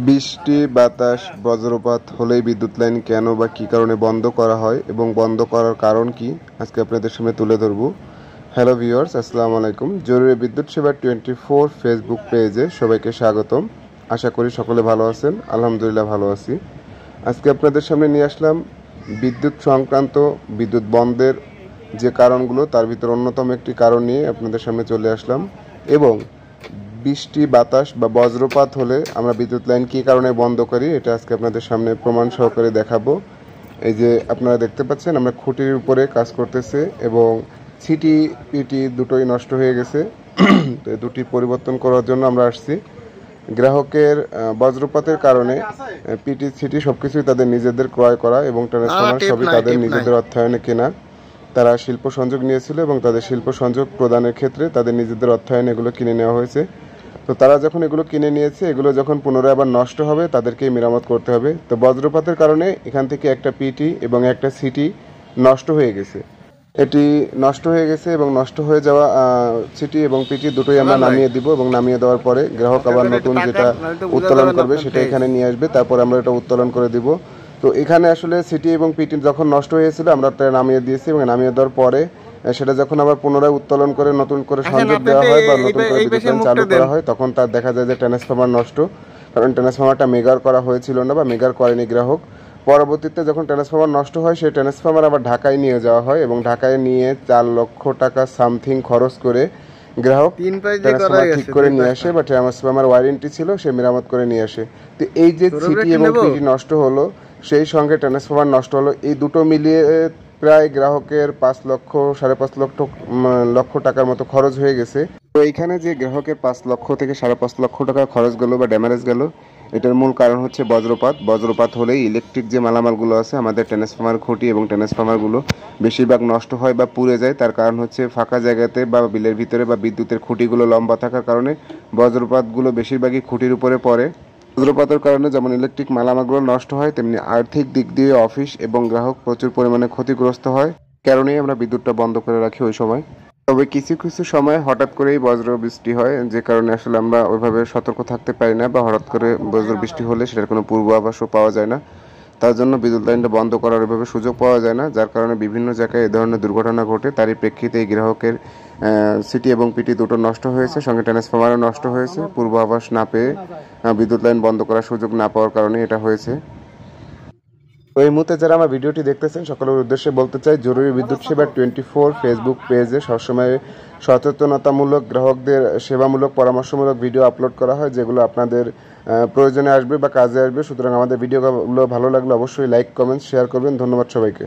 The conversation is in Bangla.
বৃষ্টি, বাতাস, বজ্রপাত হলেই বিদ্যুৎ লাইন কেন বা কী কারণে বন্ধ করা হয় এবং বন্ধ করার কারণ কি আজকে আপনাদের সামনে তুলে ধরব। হ্যালো ভিউয়ার্স, আসসালামু আলাইকুম। জরুরি বিদ্যুৎ সেবা 24 ফেসবুক পেজে সবাইকে স্বাগতম। আশা করি সকলে ভালো আছেন। আলহামদুলিল্লাহ ভালো আছি। আজকে আপনাদের সামনে নিয়ে আসলাম বিদ্যুৎ সংক্রান্ত বিদ্যুৎ বন্ধের যে কারণগুলো, তার ভিতর অন্যতম একটি কারণ নিয়ে আপনাদের সামনে চলে আসলাম। এবং বৃষ্টি, বাতাস বা বজ্রপাত হলে আমরা বিদ্যুৎ লাইন কী কারণে বন্ধ করি এটা আজকে আপনাদের সামনে প্রমাণ সহকারে দেখাবো। এই যে আপনারা দেখতে পাচ্ছেন, আমরা খুঁটির উপরে কাজ করতেছে এবং সিটি পিটি দুটোই নষ্ট হয়ে গেছে। তো দুটি পরিবর্তন করার জন্য আমরা আসছি। গ্রাহকের বজ্রপাতের কারণে পিটি সিটি সবকিছুই তাদের নিজেদের ক্রয় করা এবং ট্রান্সফরমার সবই তাদের নিজেদের অর্থায়নে কেনা। তারা শিল্প সংযোগ নিয়েছিল এবং তাদের শিল্প সংযোগ প্রদানের ক্ষেত্রে তাদের নিজেদের অর্থায়নে এগুলো কিনে নেওয়া হয়েছে। তো তারা যখন এগুলো কিনে নিয়েছে, এগুলো যখন পুনরায় আবার নষ্ট হবে তাদেরকেই মেরামত করতে হবে। তো বজ্রপাতের কারণে এখান থেকে একটা পিটি এবং একটা সিটি নষ্ট হয়ে গেছে। এটি নষ্ট হয়ে গেছে এবং নষ্ট হয়ে যাওয়া সিটি এবং পিটি দুটোই আমরা নামিয়ে দিব এবং নামিয়ে দেওয়ার পরে গ্রাহক আবার নতুন যেটা উত্তোলন করবে সেটা এখানে নিয়ে আসবে, তারপর আমরা এটা উত্তোলন করে দিব। তো এখানে আসলে সিটি এবং পিটি যখন নষ্ট হয়েছিল আমরা এটা নামিয়ে দিয়েছি এবং নামিয়ে দেওয়ার পরে সেটা যখন আবার পুনরায় উত্তোলন করে নতুন করে সংযোগ দেওয়া হয় বা নতুন করে বিদ্যুৎ লাইন চালু করা হয়, তখন তার দেখা যায় যে ট্রান্সফরমার নষ্ট। কারণ ট্রান্সফরমারটা মেগার করা হয়েছিল না বা মেগার করেনি গ্রাহক। পরবর্তীতে যখন ট্রান্সফরমার নষ্ট হয়, সেই ট্রান্সফরমার আবার ঢাকায় নিয়ে যাওয়া হয় এবং ঢাকায় নিয়ে 4 লক্ষ টাকা সামথিং খরচ করে গ্রাহক ট্রান্সফরমার ঠিক করে নিয়ে আসে বা ট্রান্সফরমার ওয়ারেন্টি ছিল সে মেরামত করে নিয়ে আসে। তো এই যে সিটি এবং পিটি নষ্ট হলো, সেই সঙ্গে ট্রান্সফরমার নষ্ট হলো, এই দুটো মিলিয়ে প্রায় গ্রাহকের 5 লক্ষ 5.5 লক্ষ টাকার মতো খরচ হয়ে গেছে। তো এইখানে যে গ্রাহকের 5 লক্ষ থেকে 5.5 লক্ষ টাকা খরচ গেল বা ড্যামেজ গেল, এটার মূল কারণ হচ্ছে বজ্রপাত। বজ্রপাত হলেই ইলেকট্রিক যে মালামালগুলো আছে, আমাদের ট্রান্সফরমার খুঁটি এবং ট্রান্সফরমারগুলো বেশিরভাগ নষ্ট হয় বা পুড়ে যায়। তার কারণ হচ্ছে ফাঁকা জায়গাতে বা বিলের ভিতরে বা বিদ্যুতের খুঁটিগুলো লম্বা থাকার কারণে বজ্রপাতগুলো বেশিরভাগই খুঁটির উপরে পড়ে। বজ্রপাতের কারণে যেমন ইলেকট্রিক মালামালগুলো নষ্ট হয়, তেমনি আর্থিক দিক দিয়ে অফিস এবং গ্রাহক প্রচুর পরিমাণে ক্ষতিগ্রস্ত হয়। কারণেই আমরা বিদ্যুৎটা বন্ধ করে রাখি ওই সময়। তবে কিছু কিছু সময় হঠাৎ করেই বজ্র বৃষ্টি হয়, যে কারণে আসলে আমরা ওইভাবে সতর্ক থাকতে পারি না বা হঠাৎ করে বজ্র বৃষ্টি হলে সেটার কোনো পূর্বাভাসও পাওয়া যায় না। তার জন্য বিদ্যুৎ লাইনটা বন্ধ করার ওইভাবে সুযোগ পাওয়া যায় না, যার কারণে বিভিন্ন জায়গায় এ ধরনের দুর্ঘটনা ঘটে। তারই প্রেক্ষিতে এই গ্রাহকের সিটি এবং পিটি দুটো নষ্ট হয়েছে, সঙ্গে ট্রান্সফরমারও নষ্ট হয়েছে। পূর্বাভাস না পেয়ে বিদ্যুৎ লাইন বন্ধ করার সুযোগ না পাওয়ার কারণে এটা হয়েছে। তো এই মুহূর্তে যারা আমার ভিডিওটি দেখতেছেন সকলের উদ্দেশ্যে বলতে চাই, জরুরি বিদ্যুৎ সেবা 24 ফেসবুক পেজে সবসময় সচেতনতামূলক, গ্রাহকদের সেবামূলক, পরামর্শমূলক ভিডিও আপলোড করা হয়, যেগুলো আপনাদের প্রয়োজনে আসবে বা কাজে আসবে। সুতরাং আমাদের ভিডিওগুলো ভালো লাগলে অবশ্যই লাইক, কমেন্ট, শেয়ার করবেন। ধন্যবাদ সবাইকে।